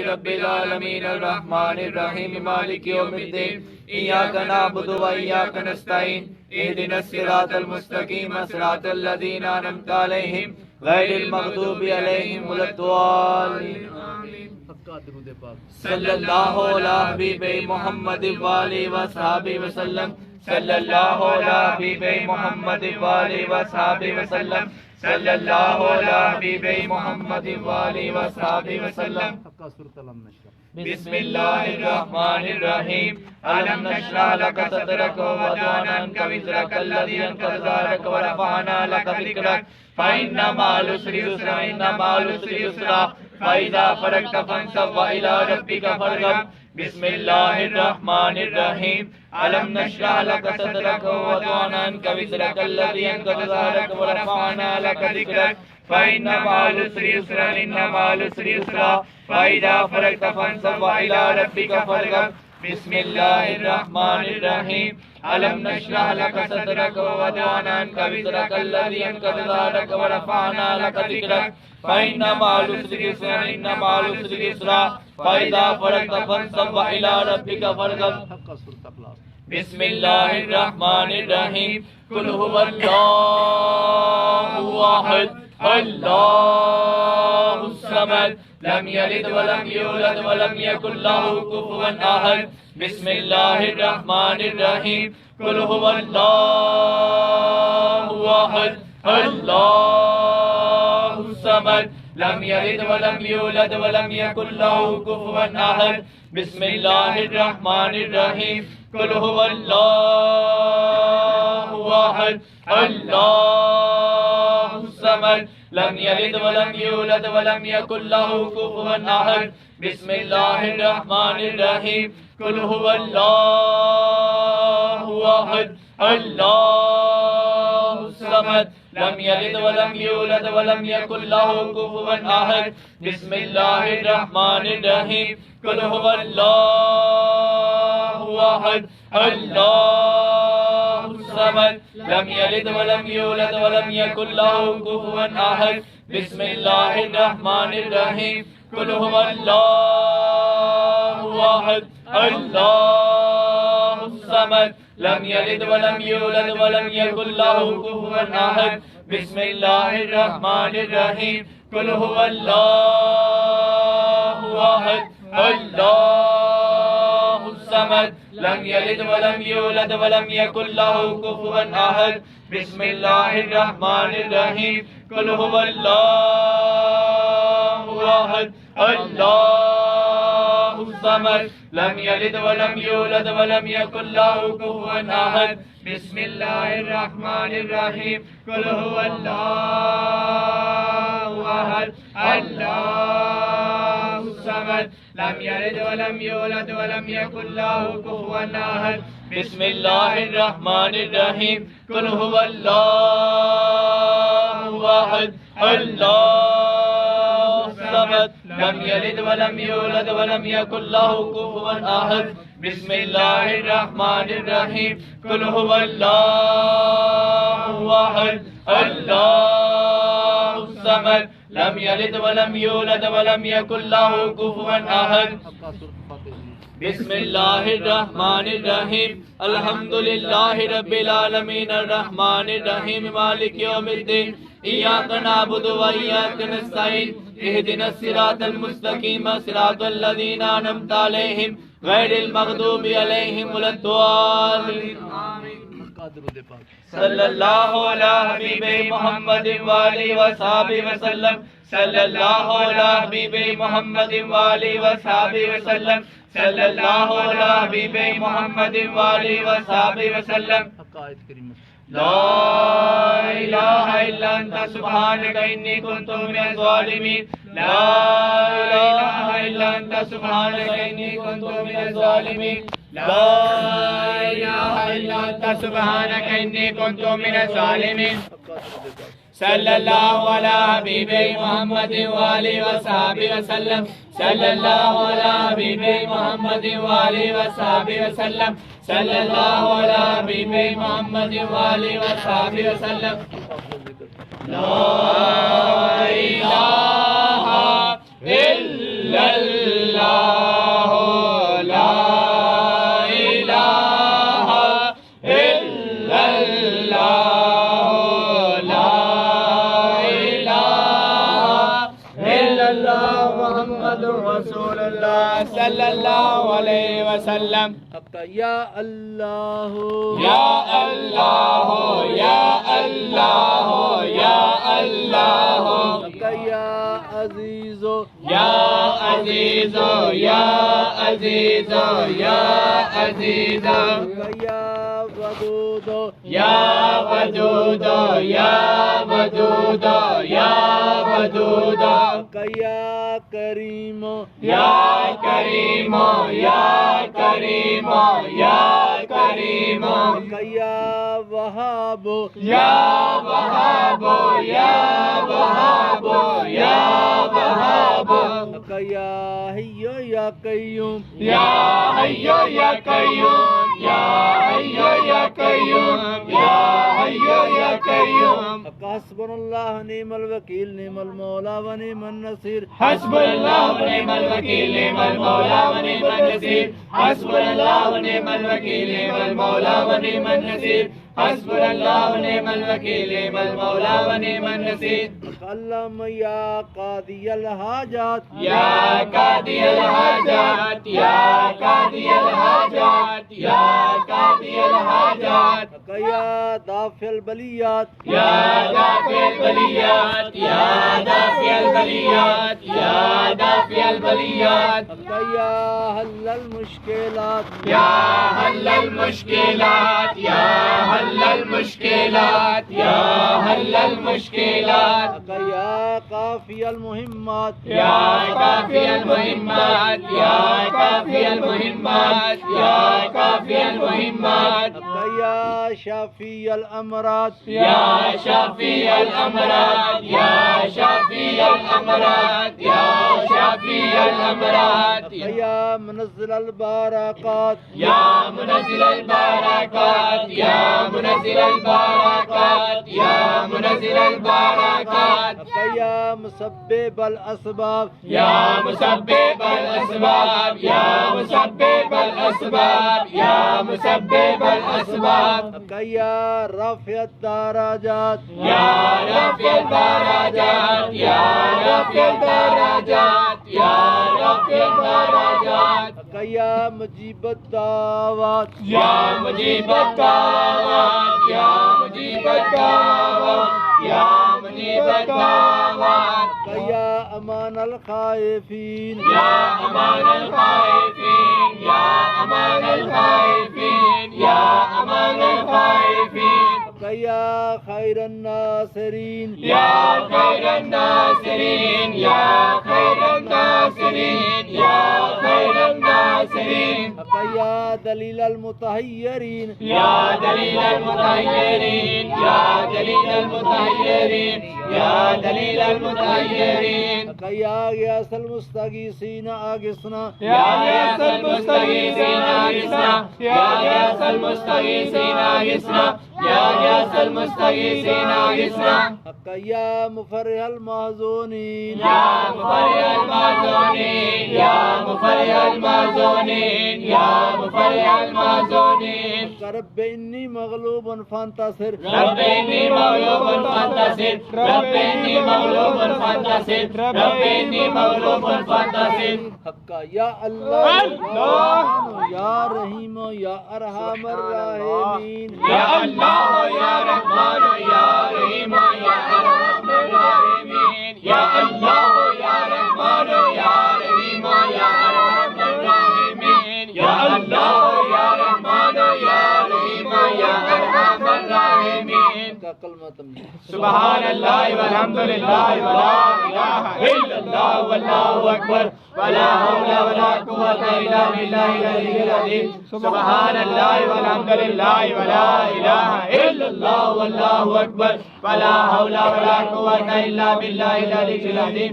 रब्बिल आलमीन अर्रहमानिर रहीम मालिकि यौमिद्दीन इय्याका नअबुदु व इय्याका नस्तईन इहदिनस सिरातल मुस्तकीम सिरातल लज़ीना अनअमता अलैहिम गैरिल मग़दूबि अलैहिम वलद्दालीन सल्लल्लाहु अला हबीबि मुहम्मद व आलिहि व सहाबिहि वसल्लम सल्लल्लाहु अला हबीबि मुहम्मद व आलिहि व सहाबिहि वसल्लम सल्लल्लाहु अला हबीबि मुहम्मद व आलिहि व सहाबिहि वसल्लम। बिस्मिल्लाहिर्रहमानिर्रहीम अलम नशरह लक सदरक व वदअना अन्का विज़रक अल्लज़ी अनक़ज़ ज़हरक व रफ़अना लक ज़िक्रक फ़इन्ना मअल उसरि युस्रा इन्ना मअल उसरि युस्रा फ़इज़ा फ़रग़्त फ़ंसब व इला रब्बिका फ़रग़ब। बिस्मिल्लाहिर्रहमानिर्रहीम अलम नशरह लक सदरक व वदअना अन्का विज़रक अल्लज़ी अनक़ज़ ज़हरक व रफ़अना लक ज़िक्रक फ़इन्ना मअल उसरि युस्रा इन्ना मअल उसरि युस्रा फ़इज़ा फ़रग़्त फ़ंसब व इला रब्बिका फ़रग़ब। बिस्मिल्लाहिर्रहमानिर्रहीम अलम नशरह लक सदरक व वदअना अन्का विज़रक अल्लज़ी अनक़ज़ ज़हरक व रफ़अना लक ज़िक्रक फ़इन्ना मअल उसरि युस्रा इन्ना मअल उसरि युस्रा फ़इज़ा फ़रग़्त फ़ंसब व इला रब्बिका फ़रग़ब। बिस्मिल्लाहिर्रहमानिर्रहीम कुल हुवल्लाहु अहद अल्लाहुस समद लम यलिद व लम यूलद व लम यकुल लहू कुफुवन अहद। बिस्मिल्लाहिर्रहमानिर्रहीम कुल हुवल्लाहु अहद अल्लाहुस समद लम यलिद व लम यूलद व लम यकुल लहू कुफुवन अहद। बिस्मिल्लाहिर्रहमानिर्रहीम कुल हुवल्लाहु अहद अल्लाहुस समद लम यलिद व लम यूलद व लम यकुल लहू कुफुवन अहद। बिस्मिल्लाहिर्रहमानिर्रहीम कुल हुवल्लाहु अहद अल्लाहुस समद लम यलिद व लम यूलद व लम यकुल लहू कुफुवन अहद। बिस्मिल्लाहिर्रहमानिर्रहीम कुल हुवल्लाहु अहद अल्लाहुस समद लम यलिद व लम यूलद व लम यकुल लहू कुफुवन अहद। बिस्मिल्लाहिर्रहमानिर्रहीम कुल हुवल्लाहु अहद अल्लाहुस समद लम यलिद व लम यूलद व लम यकुल लहू कुफुवन अहद। बिस्मिल्लाहिर्रहमानिर्रहीम कुल हुवल्लाहु अहद अल्लाहुस समद लम यलिद व लम यूलद व लम यकुल लहू कुफुवन अहद। बिस्मिल्लाहिर्रहमानिर्रहीम कुल हुवल्लाहु अहद अल्लाहुस समद लम यलिद व लम यूलद व लम यकुल लहू कुफुवन अहद। बिस्मिल्लाहिर्रहमानिर्रहीम कुल हुवल्लाहु अहद अल्लाहुस समद लम यलिद व लम यूलद व लम यकुल लहू कुफुवन अहद। बिस्मिल्लाहिर्रहमानिर्रहीम कुल हुवल्लाहु अहद अल्लाहुस समद लम यलिद व लम यूलद व लम यकुल लहू कुफुवन अहद। बिस्मिल्लाहिर्रहमानिर्रहीम कुल हुवल्लाहु अहद अल्लाहुस समद लम यलिद व लम यूलद व लम यकुल लहू कुफुवन अहद। बिस्मिल्लाहिर्रहमानिर्रहीम अल्हम्दुलिल्लाहि रब्बिल आलमीन अर्रहमानिर रहीम मालिकि यौमिद्दीन इय्याका नअबुदु व इय्याका नस्तईन इहदिनस सिरातल मुस्तकीम सिरातल लज़ीना अनअमता अलैहिम गैरिल मग़दूबि अलैहिम वलद्दालीन। सल्लल्लाहु अला हबीबि मुहम्मद व आलिहि व सहाबिहि वसल्लम सल्लल्लाहु अला हबीबि मुहम्मद व आलिहि व सहाबिहि वसल्लम सल्लल्लाहु अला हबीबि मुहम्मद व आलिहि व सहाबिहि वसल्लम। ला इलाहा इल्ला अंता सुब्हानका इन्नी कुन्तु मिनज़ ज़ालिमीन। ला इलाहा इल्ला अंता सुब्हानका इन्नी कुन्तु मिनज़ ज़ालिमीन। ला इलाहा इल्ला अंता सुब्हानका इन्नी कुन्तु मिनज़ ज़ालिमीन। सल्लल्लाहु अला हबीबि मुहम्मद व आलिहि व सहाबिहि वसल्लम सल्लल्लाहु अला हबीबि मुहम्मद व आलिहि व सहाबिहि वसल्लम सल्लल्लाहु अला हबीबि मुहम्मद व आलिहि व सहाबिहि वसल्लम। ला इलाहा इल्ला इल्लल्लाह ला इलाहा इल्लल्लाह ला इलाहा इल्लल्लाह मुहम्मदुर रसूलुल्लाह सल्लल्लाहु अलैहि वसल्लम। या अल्लाह या अल्लाह या अल्लाह या अल्लाह या अजीजो या अजीजो या अजीजो या अजीजो या वदूदो या वदूदो या वदूदो या वदूदो या करीमो या करीमो या करीमो या करीमो या वहाबो या वहाबो या वहाबो या वहाबो या हय्यो या कय्यूम या हय्यो या कय्यूम या हय्यो या कय्यूम या हय्यो या कय्यूम हस्बुनल्लाह व निअमल वकील निअमल मौला व निअमन नसीर हस्बुनल्लाह व निअमल वकील निअमल मौला व निअमन नसीर हस्बुनल्लाह व निअमल वकील निअमल मौला व निअमन नसीर हस्बुनल्लाह व निअमल वकील निअमल मौला व निअमन नसीर। कल्लम या कादियल हाजात या कादियल हाजात या कादियल हाजात या कादियल हाजात या दाफिल बलियात या दाफिल बलियात या दाफिल बलियात या दाफिल बलियात या हल्लल मुश्किलात या हल्लल मुश्किलात या हल्लल मुश्किलात या हल्लल मुश्किलात या काफियल मुहिम्मात या काफियल मुहिम्मात या काफियल मुहिम्मात या काफियल मुहिम्मात या शाफियल अमरात या शाफियल अमरात या शाफियल अमरात या शाफियल अमरात या मुनज़्ज़िल अल बारकात या मुनज़्ज़िल अल बारकात या मुनज़्ज़िल अल बारकात या मुनज़्ज़िल अल बारकात या मुसब्बिब अल असबाब या मुसब्बिब अल असबाब या मुसब्बिब अल असबाब या मुसब्बिब अल असबाब या रफ़िअत दराजात या रफ़िअत दराजात या रफ़िअत दराजात या रफ़िअत दराजात या मुजीबत दावत या मुजीबत दावत या मुजीबत दावत या मुजीबत दावत या अमान अल खाइफीन या अमान अल खाइफीन या अमान अल खाइफीन या अमान अल खाइफीन या खैरन नासिरीन या खैरन नासिरीन या खैरन नासिरीन या खैरन नासिरीन या दलील अल मुतहय्यरीन या दलील अल मुतहय्यरीन या दलील अल मुतहय्यरीन या दलील अल मुतहय्यरीन या गियास अल मुस्तगीसीन आगिसना या गियास अल मुस्तगीसीन आगिसना या गियास अल मुस्तगीसीन आगिसना या गियास अल मुस्तगीसीन आगिसना या मुफर्रिह अल महज़ूनीन या मुफर्रिह अल महज़ूनीन या मुफर्रिह अल महज़ूनीन या मुफर्रिह अल महज़ूनीन रब्ब इन्नी मग़लूबुन फंतसिर रब्ब इन्नी मग़लूबुन फंतसिर रब्ब इन्नी मग़लूबुन फंतसिर रब्ब इन्नी मग़लूबुन फंतसिर हक्का या अल्लाह या रहीम या अरहमर राहिमीन या अल्लाह या रहमान या रहीम या अरहमर राहिमीन या अल्लाह या रहमान या रहीम या अरहमर राहिमीन या अल्लाह या रहमान या रहीम या अरहमर राहिमीन का कलमा तमजीद सुभान अल्लाह वल्हम्दुलिल्लाह वला इलाहा इल्लल्लाह वल्लाहु अकबर वला हौला वला कुव्वता इल्ला बिल्लाहिल अलिय्यिल अज़ीम सुभान अल्लाह वल्हम्दुलिल्लाह वला इलाहा इल्लल्लाह वल्लाहु अकबर वला हौला वला कुव्वता इल्ला बिल्लाहिल अलिय्यिल अज़ीम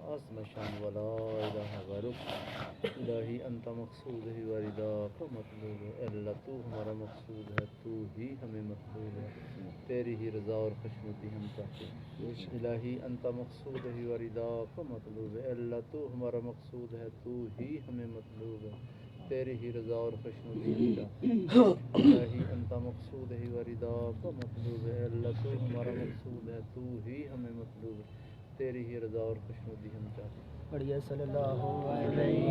अज़्म शान वला इलाहा गैरुक। इलाही अंत मक़सूद ही वरिदा का मतलूब है। अल्लाह तू हमारा मक़सूद है, तू ही हमें मतलूब है, तेरी ही रज़ा और खुशनुदी हम चाहते हैं। इलाही अंत मक़सूद ही वरिदा का मतलूब है। अल्लाह तू हमारा मक़सूद है, तू ही हमें मतलूब है, तेरी ही रज़ा और खुशनुदी हम चाहते हैं। इलाही अंत मक़सूद ही वरिदा का मतलूब है। अल्लाह तू हमारा मक़सूद है, तू ही हमें मतलूब है, तेरी ही रज़ा और खुशनुदी हम चाहते हैं। बढ़िया सल्लल्लाहु अलैहि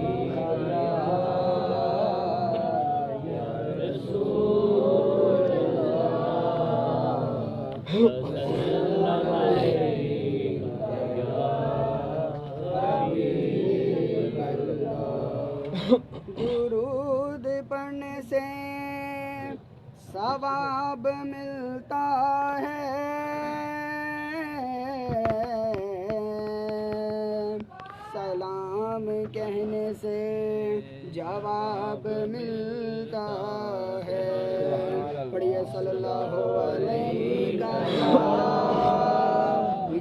दुरूद पढ़ने से सवाब मिलता है, सलाम कहने से जवाब मिलता है। पढ़िए सल्लल्लाहु अलैहि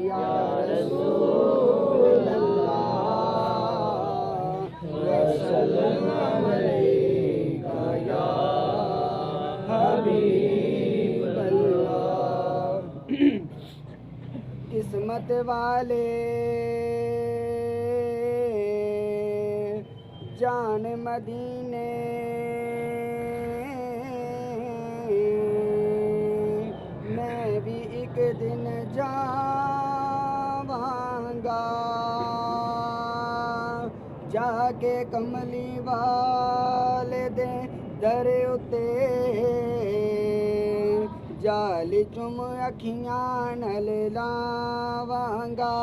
या रसूल अल्लाह वसल्लम अलैका या हबीब अल्लाह। किस्मत वाले जान मदीने, मैं भी एक दिन जावांगा, जाके कमली वाले दे दर उते जाली चुम अखियां नल लावांगा।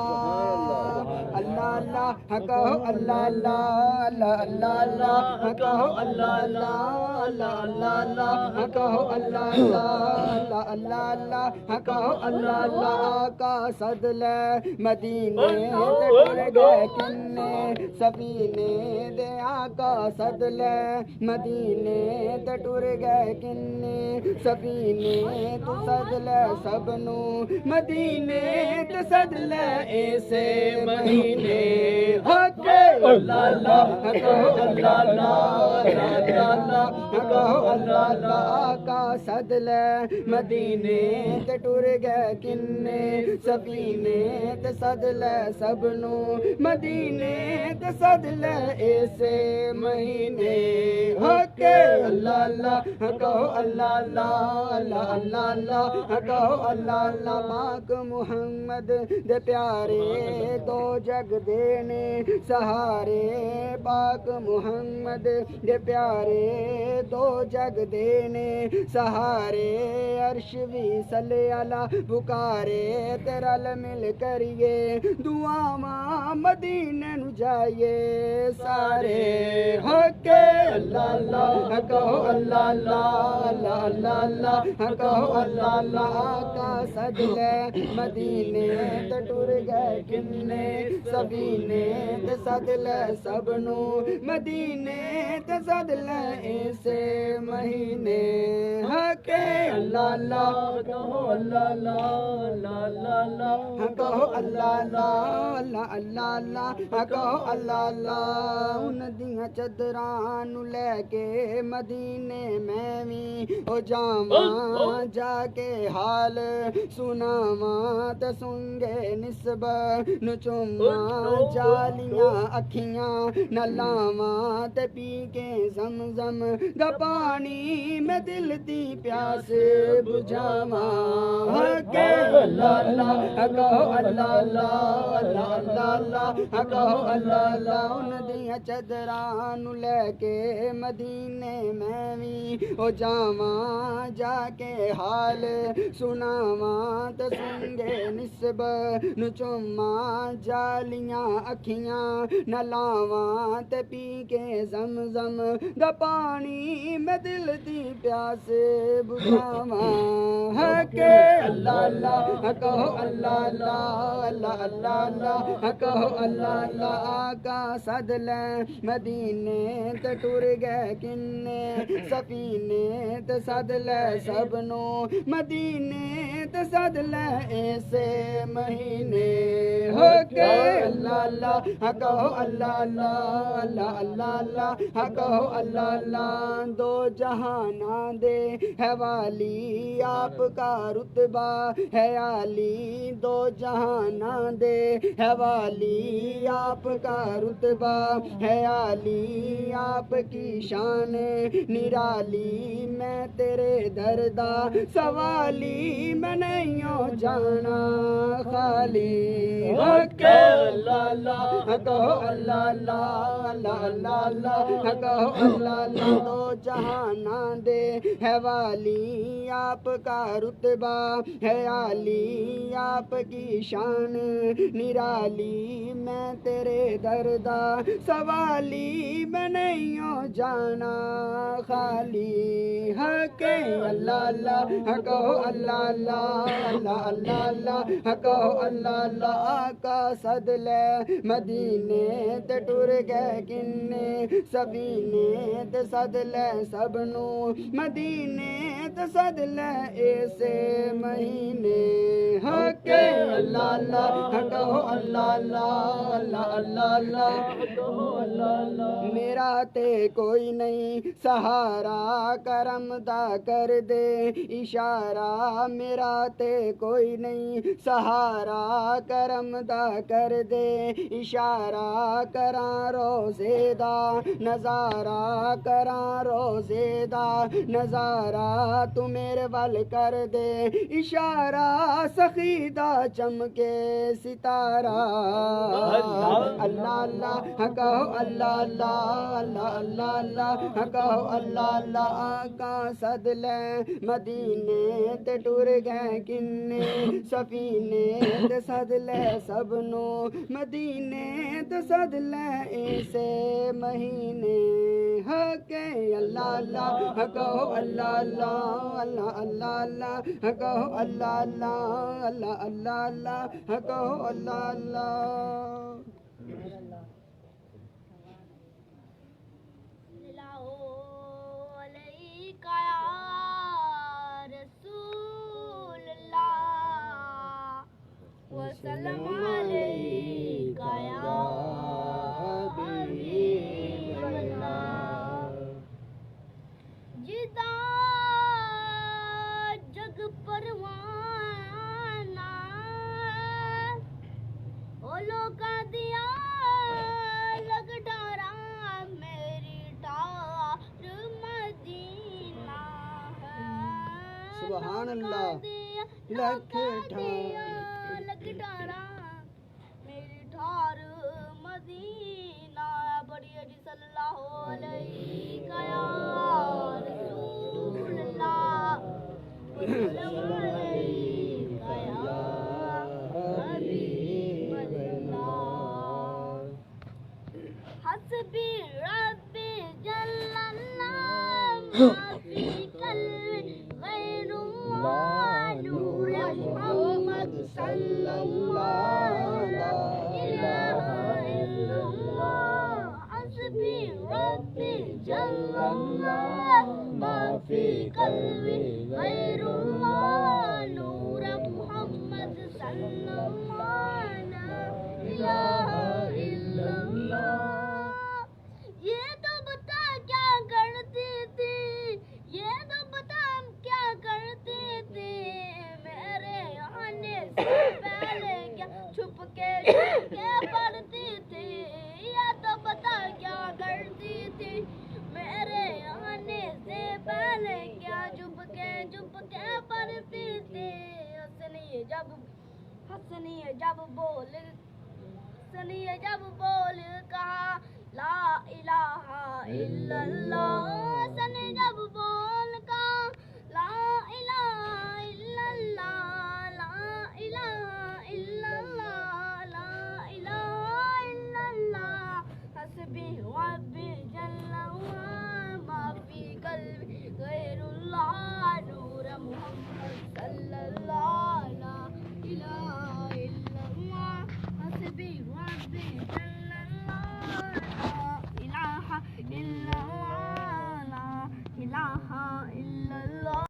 अल्लाह अल्लाह कहो, अल्लाह अल्लाह अल्लाह अल्लाह कहो, अल्लाह अल्लाह अल्लाह अल्लाह कहो, अल्लाह अल्लाह अल्लाह अल्लाह कहो, अल्लाह अल्लाह का सदले मदीने ते टुर गए किन्ने सफीने दे आका सदले मदीने ते टुर गए किन्ने सफीने तू सदले सबनू मदीने ते सदले ऐसे महीने हके अल्लाह अल्लाह कहो, अल्लाह अल्लाह अल्लाह कहो, अल्लाह अल्लाह का सदले मदीने ते टुर गए किन्ने सफीने ते सदले सबनू मदीने ते सदले ऐसे महीने हके अल्लाह अल्लाह कहो, अल्लाह अल्लाह अल्लाह अल्लाह कहो, अल्लाह अल्लाह पाक मुहम्मद दे प्यारे दो जग देने सहारे, पाक मुहम्मद दे प्यारे दो जग देने सहारे। अर्श भी सल्ले अला पुकारे तेरा मिल करिए दुआवा मदीने नु जाइए सारे हके अल्लाह अल्लाह कहो, अल्लाह अल्लाह अल्लाह अल्लाह कहो, अल्लाह अल्लाह का सदले मदीने ते टुर गए किन्ने सफीने ते सदले सबनू मदीने ते सदले ऐसे महीने हके अल्लाह अल्लाह कहो, अल्लाह अल्लाह अल्लाह कहो, अल्लाह अल्लाह अल्लाह कहो, अल्लाह अल्लाह। उन दियां चदरां नु लेके मदीने मैं भी ओ जावा, जाके हाल सुनावा ते सुंगे निस्ब नु चुम्मा जालियां अखियां न लावा ते पी के ज़मज़म दा पानी मैं दिल दी प्यास बुझावा हके अल्लाह अल्लाह कहो, अल्लाह अल्लाह अल्लाह कहो, अल्लाह अल्लाह। उन दियां चदरां नु लेके मदीने मैं भी ओ जावा, जाके हाल सुनावा ते सुंगे निस्ब नु चुम्मा जालियां अखियां न लावा ते पी के ज़मज़म दा पानी मैं दिल दी प्यास बुझावा हके अल्लाह अल्लाह कहो, अल्लाह अल्लाह अल्लाह कहो, अल्लाह अल्लाह का सदले मदीने ते टुर गए किन्ने सफीने ते सद ले सबनू मदीने ते सद ले ऐसे महीने हो के अल्लाह अल्लाह कहो अल्लाह अल्लाह अल्लाह अल्लाह अल्लाह कहो अल्लाह अल्लाह दो जहाना दे है वाली आपका रुतबा है आली दो जहाना दे है वाली आपका रुतबा है आली आपकी शान निराली मैं तेरे दरदा सवाली मैं नहीं हो जाना खाली अल्लाह अल्लाह कहो अल्लाह अल्लाह अल्लाह अल्लाह अल्लाह कहो अल्लाह अल्लाह दो जहाना दे है वाली आपका रुतबा है आली आपकी शान निराली मैं तेरे दरदा सवाली मैं नहीं हो जाना खाली हके अल्लाह अल्लाह कहो अल्लाह अल्लाह अल्लाह अल्लाह अल्लाह कहो अल्लाह अल्लाह आका सद ले मदीने ते टुर गए किन्ने सफीने ते सद ले सबनू मदीने ते सद ले ऐसे महीने हके अल्लाह अल्लाह कहो अल्लाह अल्लाह अल्लाह अल्लाह अल्लाह कहो अल्लाह अल्लाह मेरा ते कोई नहीं सहारा करम दा कर दे इशारा मेरा ते कोई नहीं सहारा करम दा कर दे इशारा करा रोज़े दा नज़ारा करा रोज़े दा नज़ारा तू मेरे वल कर दे इशारा सखी दा चमके सितारा अल्लाह अल्लाह कहो अल्लाह अल्लाह अल्लाह अल्लाह अल्लाह कहो अल्लाह अल्लाह आका सद ले मदीने ते टुर गए किन्ने सफीने ते सद ले सबनू मदीने ते सद ले ऐसे महीने हके अल्लाह अल्लाह कहो अल्लाह अल्लाह अल्लाह अल्लाह अल्लाह कहो अल्लाह अल्लाह अल्लाह अल्लाह अल्लाह कहो अल्लाह अल्लाह वसल्लम अलैका या हबीबल्लाह जिदा जग परवाना ओ लोका दिया लग डारा मेरी ठार मदीना है सुभान अल्लाह लख ठार डारा मेरी ठार मदीना बड़ी अजी सल्लल्लाहु अलैहि या रसूलल्लाह वसल्लम अलैका या हबीबल्लाह हस्बी रब्बी जल्लल्लाह मा फी कल्बी गैरुल्लाह नूर मोहम्मद सल्लल्लाहु ला इलाहा इल्लल्लाह हस्बी रब्बी जल्लल्लाह मा फी कल्बी गैरुल्लाह नूर मोहम्मद सल्लल्लाहु ला इलाहा इल्लल्लाह ये तो बता क्या करती थी ये तो बता हम क्या करते थे मेरे आने से पहले क्या छुप के पढ़ती थी ये तो बता क्या करती थी मेरे आने से पहले क्या छुप के पढ़ती थी हंसनी जब बोल कहा ला इलाहा इल्लल्लाह हंसनी जब बोल